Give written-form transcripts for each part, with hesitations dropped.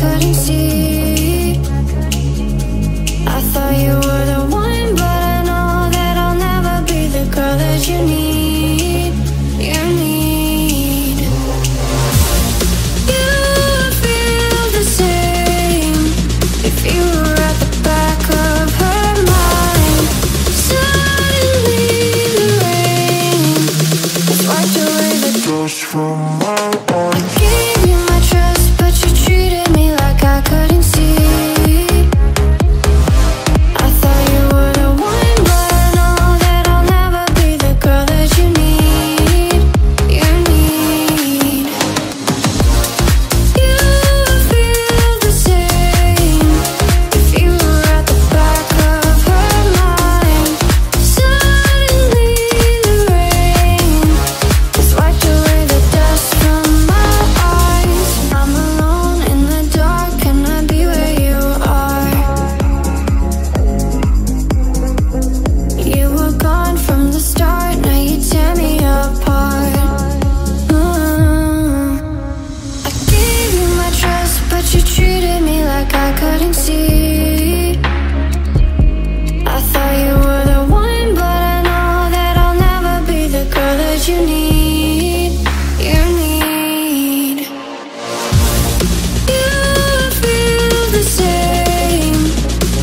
couldn't see. I thought you were the one, but I know that I'll never be the girl that you need. You need. You feel the same if you were at the back of her mind. Suddenly the rain has wiped away the dust from my eyes. I gave you my trust, but you treated me like I couldn't see. I thought you were the one, but I know that I'll never be the girl that you need. You need. You feel the same if you were at the back of her mind. Suddenly the rain has wiped away the dust from my eyes. I'm alone in the dark, can I be where you are? You were gone from the start, now you tear me apart. I gave you my trust, but you treated me like I couldn't see. I thought you were the one, but I know that I'll never be the girl that you need. You need. You feel the same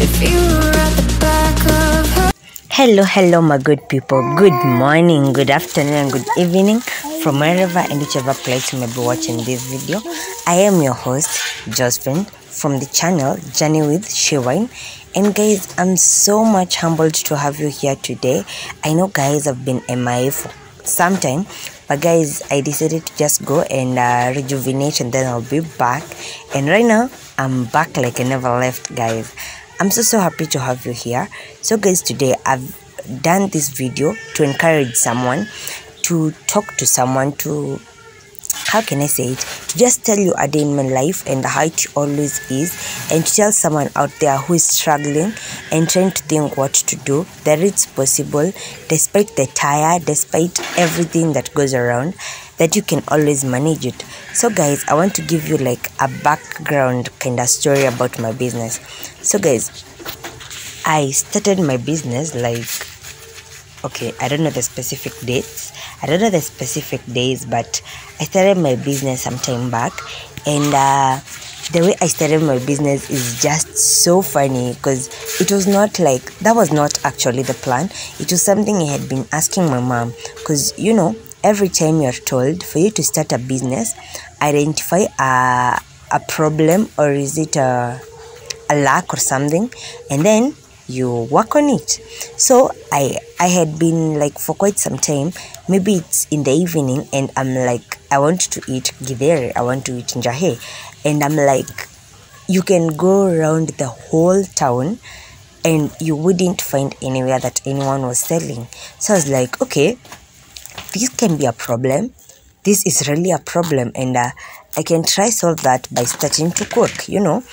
if you were at the back of her. Hello my good people. Good morning, good afternoon and good evening from wherever and whichever place you may be watching this video. I am your host Josephine from the channel Journey with Shewine, and guys, I'm so much humbled to have you here today. I know guys, I've been MIA for some time, but guys, I decided to just go and rejuvenate, and then I'll be back. And right now I'm back like I never left, guys. I'm so happy to have you here. So guys, today I've done this video to encourage someone, to talk to someone, to, how can I say it, to just tell you a day in my life and how it always is, and to tell someone out there who is struggling and trying to think what to do, that it's possible despite the tire, despite everything that goes around, that you can always manage it. So guys, I want to give you like a background kind of story about my business. So guys, I started my business like, okay, I don't know the specific dates, I don't know the specific days, but I started my business some time back. And the way I started my business is just so funny, because it was not like, that was not actually the plan. It was something I had been asking my mom, because you know, every time you're told for you to start a business, identify a problem, or is it a lack or something, and then you work on it. So I had been like, for quite some time, maybe it's in the evening, and I'm like, I want to eat githeri, I want to eat njahe, and I'm like, you can go around the whole town and you wouldn't find anywhere that anyone was selling. So I was like, okay, this can be a problem, this is really a problem, and I can try solve that by starting to cook, you know.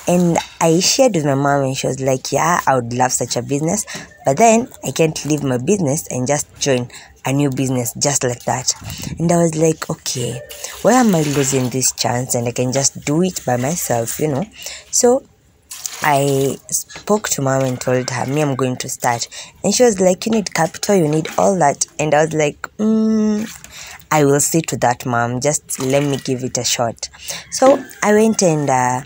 And I shared with my mom, and she was like, yeah, I would love such a business, but then I can't leave my business and just join a new business just like that. And I was like, okay, why am I losing this chance, and I can just do it by myself, you know. So I spoke to mom and told her, me, I'm going to start. And she was like, you need capital, you need all that. And I was like, I will see to that, mom, just let me give it a shot. So I went and I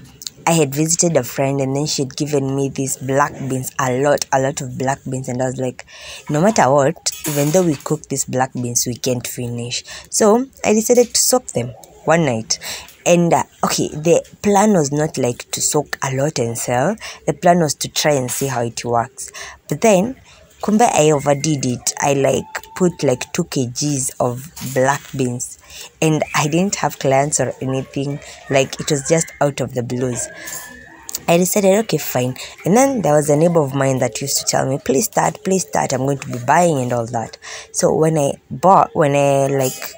had visited a friend, and then she had given me these black beans, a lot of black beans. And I was like, no matter what, even though we cook these black beans, we can't finish. So I decided to soak them one night. And okay, the plan was not like to soak a lot and sell. The plan was to try and see how it works. But then, kumbe, I overdid it. I like put like 2 kgs of black beans, and I didn't have clients or anything. Like, it was just out of the blues. I decided, okay, fine. And then there was a neighbor of mine that used to tell me, please start, I'm going to be buying and all that. So when I like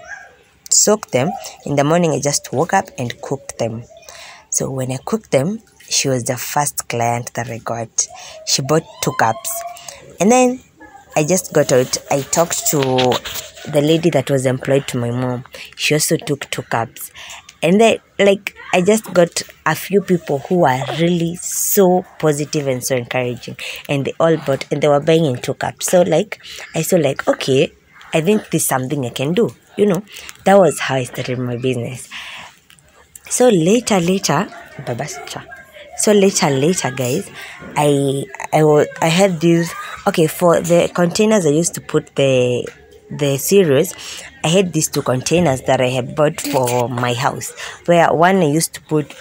soaked them in the morning, I just woke up and cooked them. So when I cooked them, she was the first client that I got. She bought 2 cups, and then I just got out. I talked to the lady that was employed to my mom. She also took 2 cups, And then like I just got a few people who are really so positive and so encouraging, and they all bought and they were buying in 2 cups. So like I saw like, okay, I think this is something I can do. That was how I started my business. So later, Baba Sicha. So later, guys, I had these. Okay, for the containers I used to put the cereals, I had these 2 containers that I had bought for my house, where one I used to put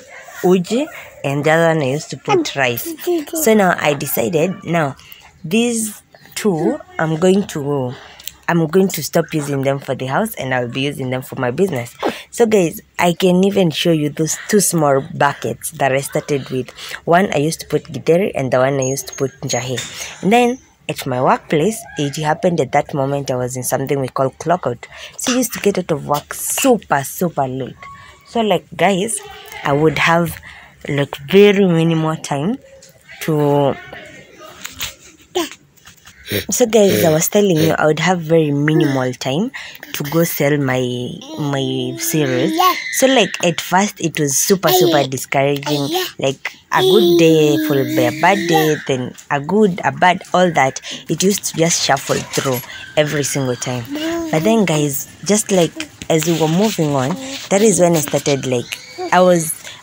uji and the other one I used to put rice. So now I decided, now these two I'm going to stop using them for the house, and I'll be using them for my business. So guys, I can even show you those 2 small buckets that I started with. One I used to put githeri and the one I used to put njahe. And then at my workplace, it happened at that moment I was in something we call clock out. So I used to get out of work super late. So like guys, I would have like very minimal time to... So guys, I was telling you I would have very minimal time to go sell my cereals. So like at first it was super discouraging. Like a good day followed by a bad day, then a good, a bad, all that. It used to just shuffle through every single time. But then guys, just like as we were moving on, that is when I started like,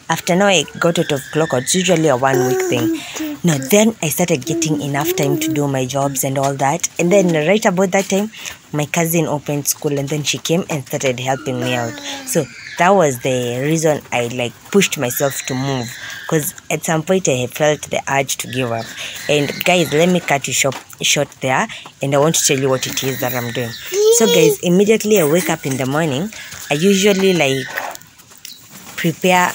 after now I got out of clock out. It's usually a 1 week thing. Now then I started getting enough time to do my jobs and all that. And then right about that time, my cousin opened school, and then she came and started helping me out. So that was the reason I like pushed myself to move, because at some point I felt the urge to give up. And guys, let me cut you short there, and I want to tell you what it is that I'm doing. So guys, immediately I wake up in the morning, I usually like prepare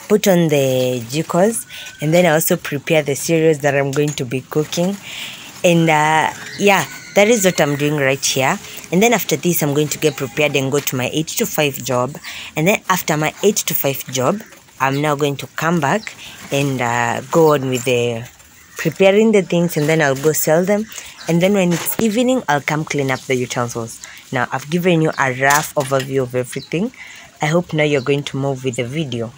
put on the jikos, and then I also prepare the cereals that I'm going to be cooking. And yeah, that is what I'm doing right here. And then after this, I'm going to get prepared and go to my 8 to 5 job. And then after my 8 to 5 job, I'm now going to come back and go on with the preparing the things, and then I'll go sell them. And then when it's evening, I'll come clean up the utensils. Now I've given you a rough overview of everything. I hope now you're going to move with the video.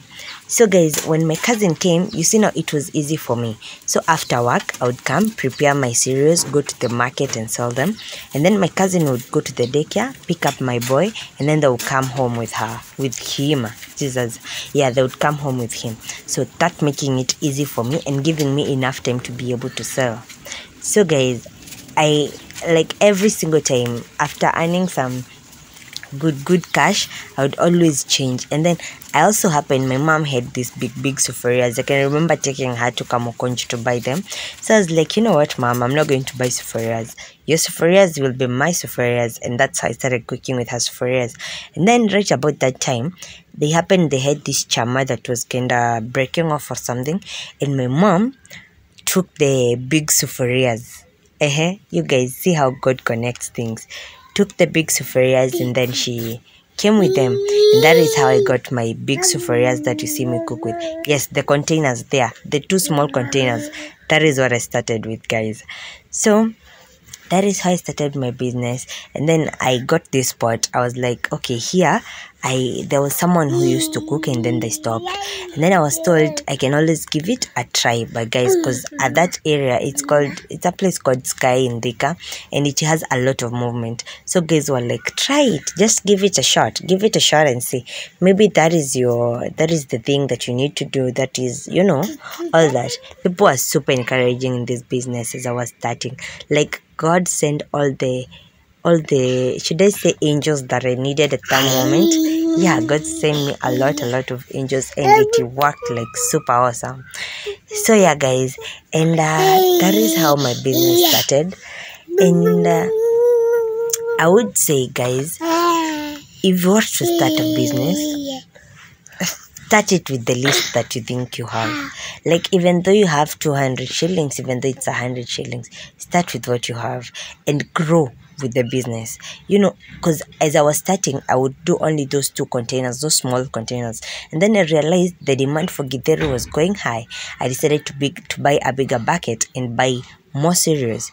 So guys, when my cousin came, you see now it was easy for me. So after work, I would come, prepare my cereals, go to the market and sell them. And then my cousin would go to the daycare, pick up my boy, and then they would come home with him. Jesus. Yeah, they would come home with him. So that making it easy for me and giving me enough time to be able to sell. So guys, I like every single time after earning some good cash, I would always change. And then I also happened, my mom had these big sufurias. I can remember taking her to Kamukonji to buy them. So I was like, you know what, mom, I'm not going to buy sufurias. Your sufurias will be my sufurias. And that's how I started cooking with her sufurias. And then right about that time, they had this chama that was kind of breaking off or something, and my mom took the big sufurias. You guys see how God connects things. Took the big sufurias, and then she came with them, and that is how I got my big sufurias that you see me cook with. Yes, the containers there, the 2 small containers, that is what I started with, guys. So that is how I started my business. And then I got this spot. I was like, okay, here there was someone who used to cook, and then they stopped. And then I was told I can always give it a try. But guys, because at that area, it's a place called Sky in Thika, and it has a lot of movement. So guys were like, try it, just give it a shot and see. Maybe that is the thing that you need to do. That is, all that. People are super encouraging in this business as I was starting. Like God sent all the should I say angels that I needed at that moment. Yeah, God sent me a lot of angels, and it worked like super awesome. So yeah, guys, and that is how my business started. And I would say, guys, if you want to start a business, start it with the least that you think you have. Like, even though you have 200 shillings, even though it's 100 shillings, start with what you have and grow with the business. Because as I was starting, I would do only those 2 containers, those small containers. And then I realized the demand for githeri was going high. I decided to buy a bigger bucket and buy more cereals.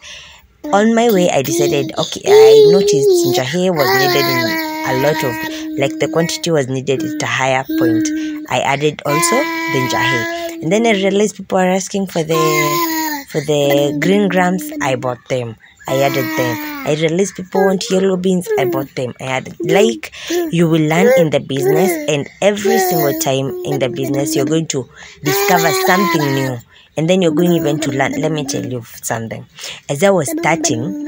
On my way, I decided, okay, I noticed njahe was needed in a lot of, like, the quantity was needed at a higher point. I added also the njahe, and then I realized people are asking for the green grams. I bought them, I added them. I realized people want yellow beans. I bought them, I added. Like, you will learn in the business, and every single time in the business you're going to discover something new, and then you're going even to learn. Let me tell you something. As I was starting,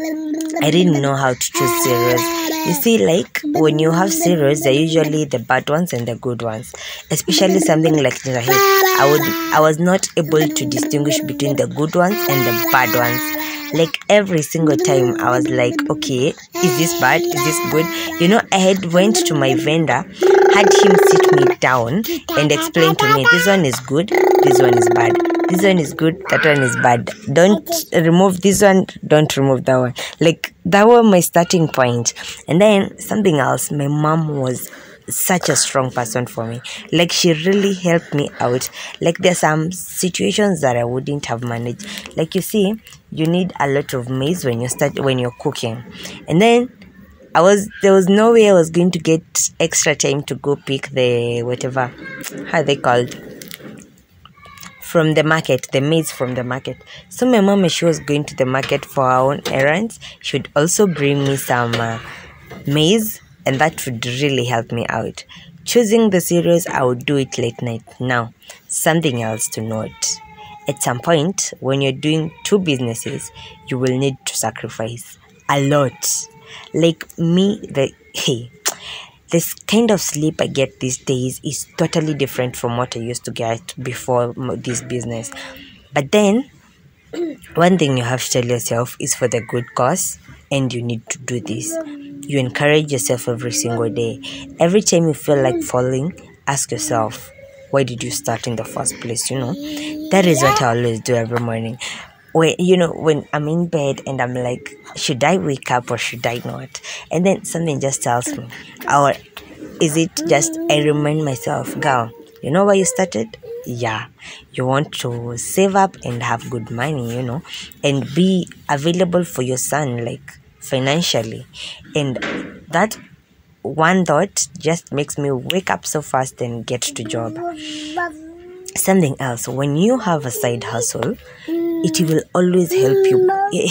I didn't know how to choose cereals. You see, like, when you have cereals, they're usually the bad ones and the good ones. Especially something like njahe. I was not able to distinguish between the good ones and the bad ones. Like, every single time I was like, okay, is this bad, is this good? You know, I had went to my vendor, had him sit me down and explain to me, this one is good, this one is bad, this one is good, that one is bad, don't remove this one, don't remove that one. Like, that was my starting point. And then something else, my mom was such a strong person for me. Like, she really helped me out. Like, there's some situations that I wouldn't have managed. Like, you see, you need a lot of maize when you're cooking, and then there was no way I was going to get extra time to go pick the whatever, how they called, from the market, the maize from the market. So my mom, as she was going to the market for her own errands, she would also bring me some maize, and that would really help me out. Choosing the cereals, I would do it late night. Now, something else to note. At some point, when you're doing two businesses, you will need to sacrifice a lot. Like me, this kind of sleep I get these days is totally different from what I used to get before this business. But then, one thing you have to tell yourself is for the good cause, and you need to do this. You encourage yourself every single day. Every time you feel like falling, ask yourself, why did you start in the first place? You know, that is what I always do every morning. When I'm in bed and I'm like, should I wake up or should I not? And then something just tells me, or is it just I remind myself, girl, you know why you started? Yeah, you want to save up and have good money, and be available for your son, like, financially. And that one thought just makes me wake up so fast and get to job. Something else, when you have a side hustle, it will always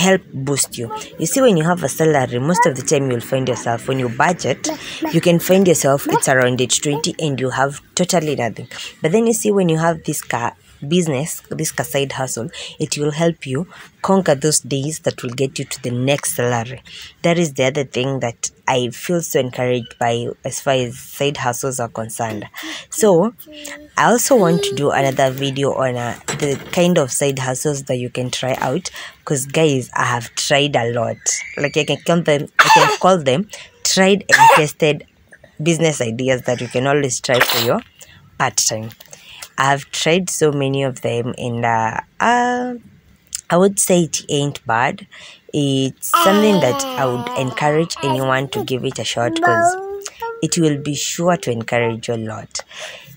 help boost you. You see, when you have a salary, most of the time you'll find yourself, when you budget, you can find yourself it's around age 20 and you have totally nothing. But then you see, when you have this business, this side hustle, it will help you conquer those days that will get you to the next salary. That is the other thing that I feel so encouraged by as far as side hustles are concerned. So I also want to do another video on the kind of side hustles that you can try out, because guys, I have tried a lot. Like, I can call them tried and tested business ideas that you can always try for your part-time. I've tried so many of them, and I would say it ain't bad. It's something that I would encourage anyone to give it a shot, because it will be sure to encourage you a lot.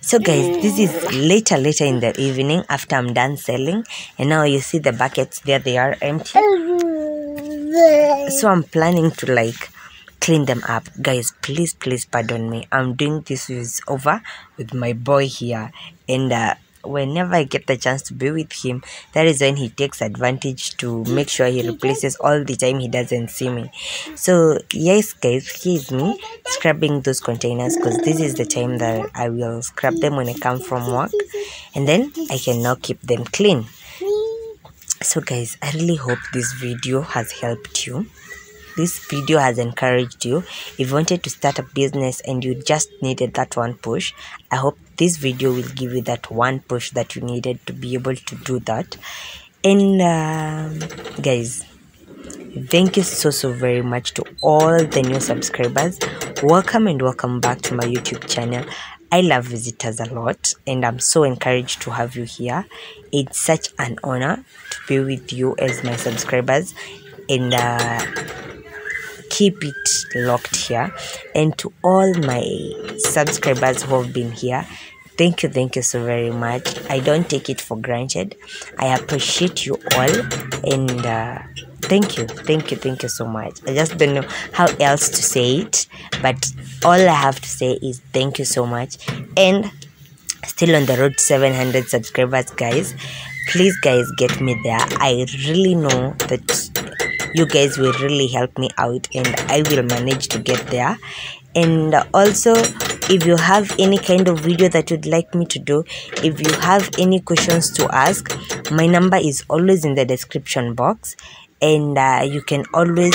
So guys, this is later in the evening after I'm done selling, and now you see the buckets there, they are empty. So I'm planning to clean them up. Guys, please pardon me. I'm doing this over with my boy here, and whenever I get the chance to be with him, that is when he takes advantage to make sure he replaces all the time he doesn't see me. So yes guys, here's me scrubbing those containers, because this is the time that I will scrub them when I come from work, and then I can now keep them clean. So guys, I really hope this video has helped you. This video has encouraged you. If you wanted to start a business and you just needed that one push, I hope this video will give you that one push that you needed to be able to do that. And guys, thank you so very much to all the new subscribers. Welcome and welcome back to my YouTube channel. I love visitors a lot, and I'm so encouraged to have you here. It's such an honor to be with you as my subscribers, and keep it locked here. And to all my subscribers who have been here, thank you so very much. I don't take it for granted. I appreciate you all, and thank you so much. I just don't know how else to say it, but all I have to say is thank you so much. And still on the road to 700 subscribers, guys. Please, guys, get me there. I really know that you guys will really help me out, and I will manage to get there. And also, if you have any kind of video that you'd like me to do, if you have any questions to ask, my number is always in the description box, and you can always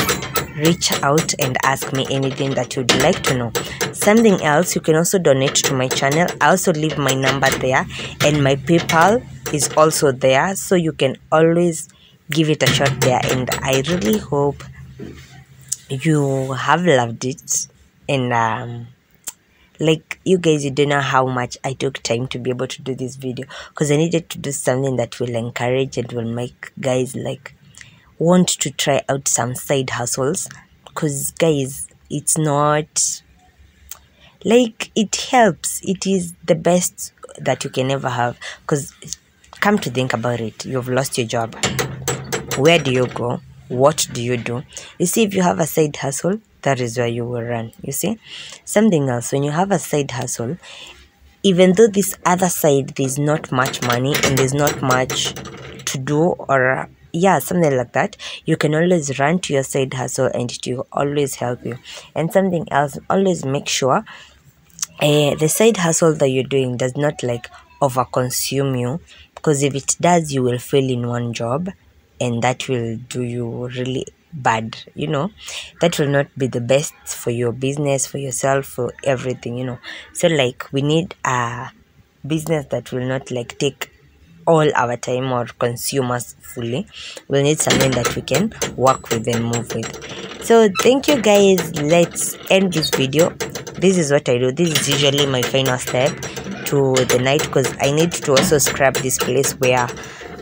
reach out and ask me anything that you'd like to know. Something else, you can also donate to my channel. I also leave my number there, and my PayPal is also there, so you can always give it a shot there. And I really hope you have loved it. And like, you guys, you don't know how much I took time to be able to do this video, because I needed to do something that will encourage and will make guys like want to try out some side hustles. Because guys, it's not like, it helps, it is the best that you can ever have. Because come to think about it, you've lost your job. Where do you go? What do you do? You see, if you have a side hustle, that is where you will run. You see, something else, when you have a side hustle, even though this other side there's not much money and there's not much to do, or yeah, something like that, you can always run to your side hustle and it will always help you. And something else, always make sure the side hustle that you're doing does not like over consume you, because if it does, you will fail in one job, and that will do you really bad. You know, that will not be the best for your business, for yourself, for everything, you know. So like, we need a business that will not like take all our time or consume us fully. We'll need something that we can work with and move with. So thank you guys. Let's end this video. This is what I do. This is usually my final step to the night, because I need to also scrub this place where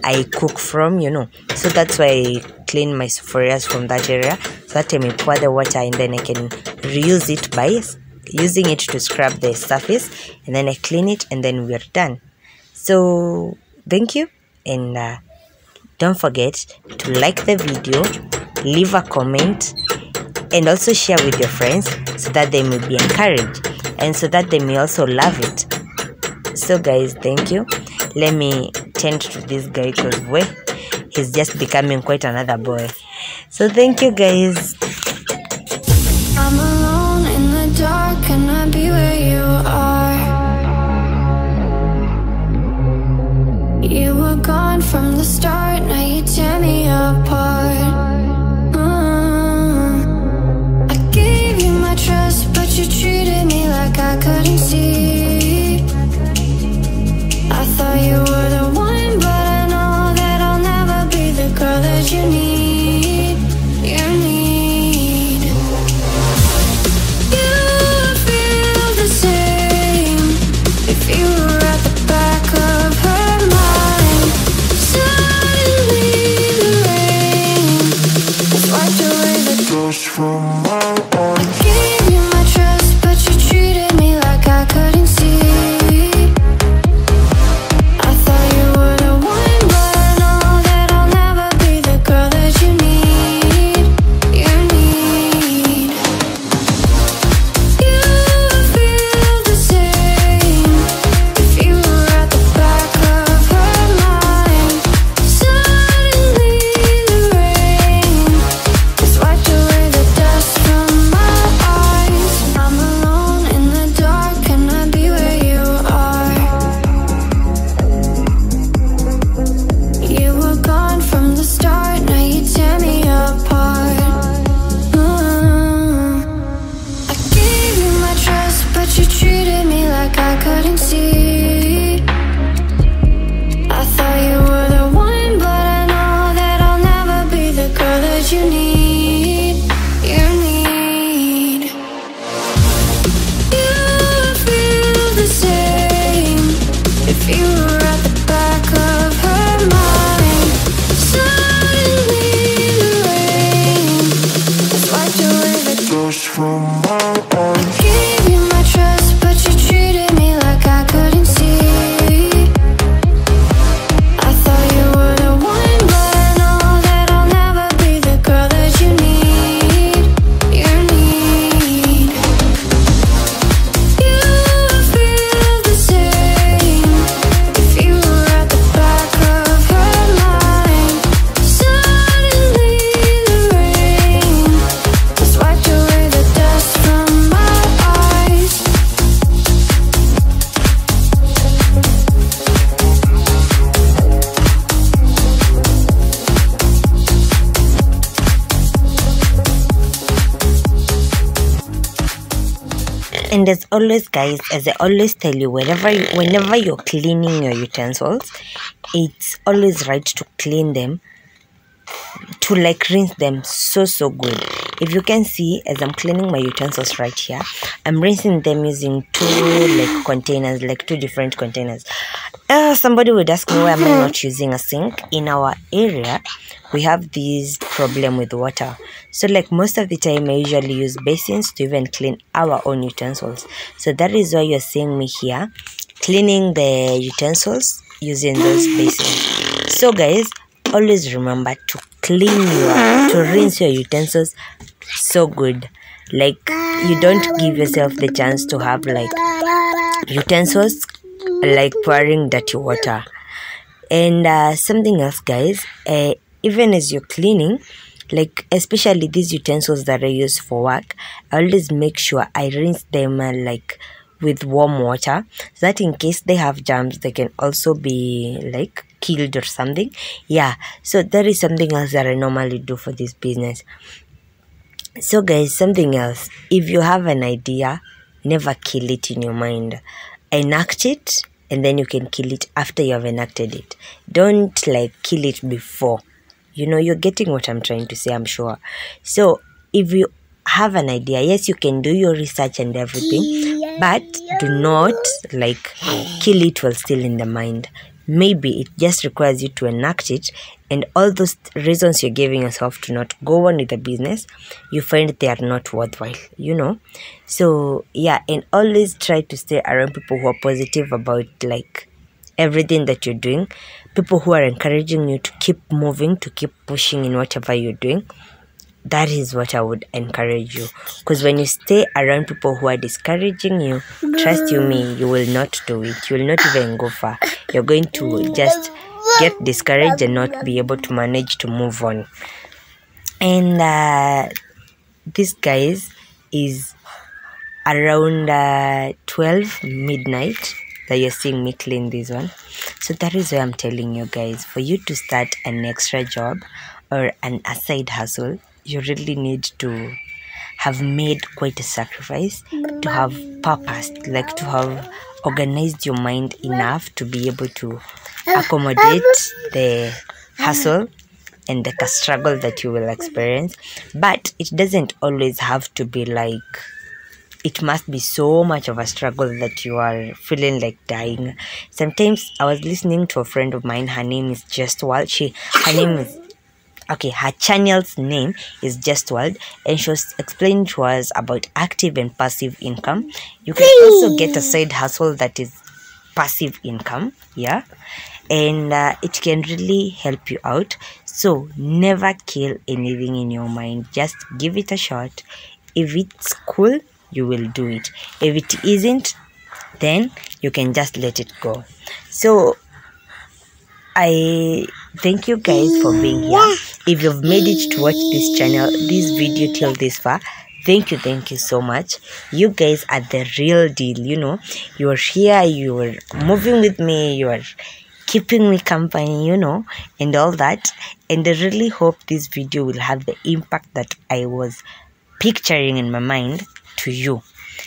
I cook from, you know. So that's why I clean my sophoras from that area, so that I pour the water and then I can reuse it by using it to scrub the surface, and then I clean it and then we're done. So thank you, and don't forget to like the video, leave a comment, and also share with your friends, so that they may be encouraged and so that they may also love it. So guys, thank you. Let me tend to this guy, because he's just becoming quite another boy. So thank you guys. I'm alone in the dark, can I be where you are? You were gone from the start, now you tear me apart. I gave you my trust, but you treated me like I couldn't see. I thought you were the one, but I know that I'll never be the girl that you need. You need. And as always, guys, as I always tell you, whenever you're cleaning your utensils, it's always right to clean them, to like rinse them so good. If you can see, as I'm cleaning my utensils right here, I'm rinsing them using two different containers. Somebody would ask me, why am I not using a sink? In our area, we have this problem with water, so like most of the time I usually use basins to even clean our own utensils. So that is why you're seeing me here cleaning the utensils using those basins. So guys, always remember to rinse your utensils so good. Like, you don't give yourself the chance to have like utensils like pouring dirty water. And something else, guys, even as you're cleaning, like especially these utensils that I use for work, I always make sure I rinse them like with warm water, so that in case they have germs, they can also be like killed or something. Yeah, so that is something else that I normally do for this business. So guys, something else, if you have an idea, never kill it in your mind. Enact it, and then you can kill it after you have enacted it. Don't like kill it before. You know, you're getting what I'm trying to say, I'm sure. So if you have an idea, yes, you can do your research and everything, but do not like kill it while still in the mind. Maybe it just requires you to enact it, and all those reasons you're giving yourself to not go on with the business, you find they are not worthwhile, you know. So yeah, and always try to stay around people who are positive about like everything that you're doing, people who are encouraging you to keep moving, to keep pushing in whatever you're doing. That is what I would encourage you, because when you stay around people who are discouraging you, trust you me, you will not do it. You will not even go far. You're going to just get discouraged and not be able to manage to move on. And this, guys, is around 12 midnight that you're seeing me clean this one. So that is why I'm telling you guys, for you to start an extra job or a side hustle, you really need to have made quite a sacrifice, to have purpose, like to have organized your mind enough to be able to accommodate the hustle and the struggle that you will experience. But it doesn't always have to be like, it must be so much of a struggle that you are feeling like dying. Sometimes I was listening to a friend of mine, her name is Just World. Her channel's name is Just World, and she was explaining to us about active and passive income. You can also get a side hustle that is passive income, yeah, and it can really help you out. So never kill anything in your mind. Just give it a shot. If it's cool, you will do it. If it isn't, then you can just let it go. So I thank you guys for being here. If you've made it to watch this video till this far, thank you so much. You guys are the real deal. You know, you're here, you're moving with me, you're keeping me company, you know, and all that. And I really hope this video will have the impact that I was picturing in my mind to you,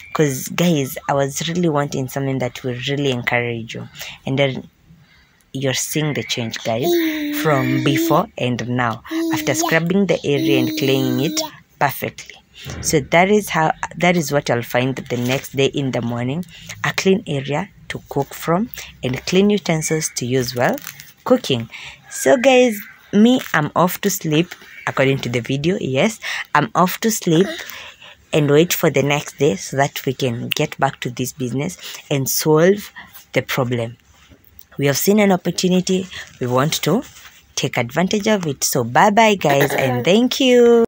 because guys, I was really wanting something that will really encourage you. And then you're seeing the change, guys, from before and now, after scrubbing the area and cleaning it perfectly. So that is what I'll find the next day in the morning: a clean area to cook from and clean utensils to use while cooking. So guys, I'm off to sleep. According to the video, yes, I'm off to sleep and wait for the next day so that we can get back to this business and solve the problem. We have seen an opportunity, we want to take advantage of it. So bye bye guys, and thank you.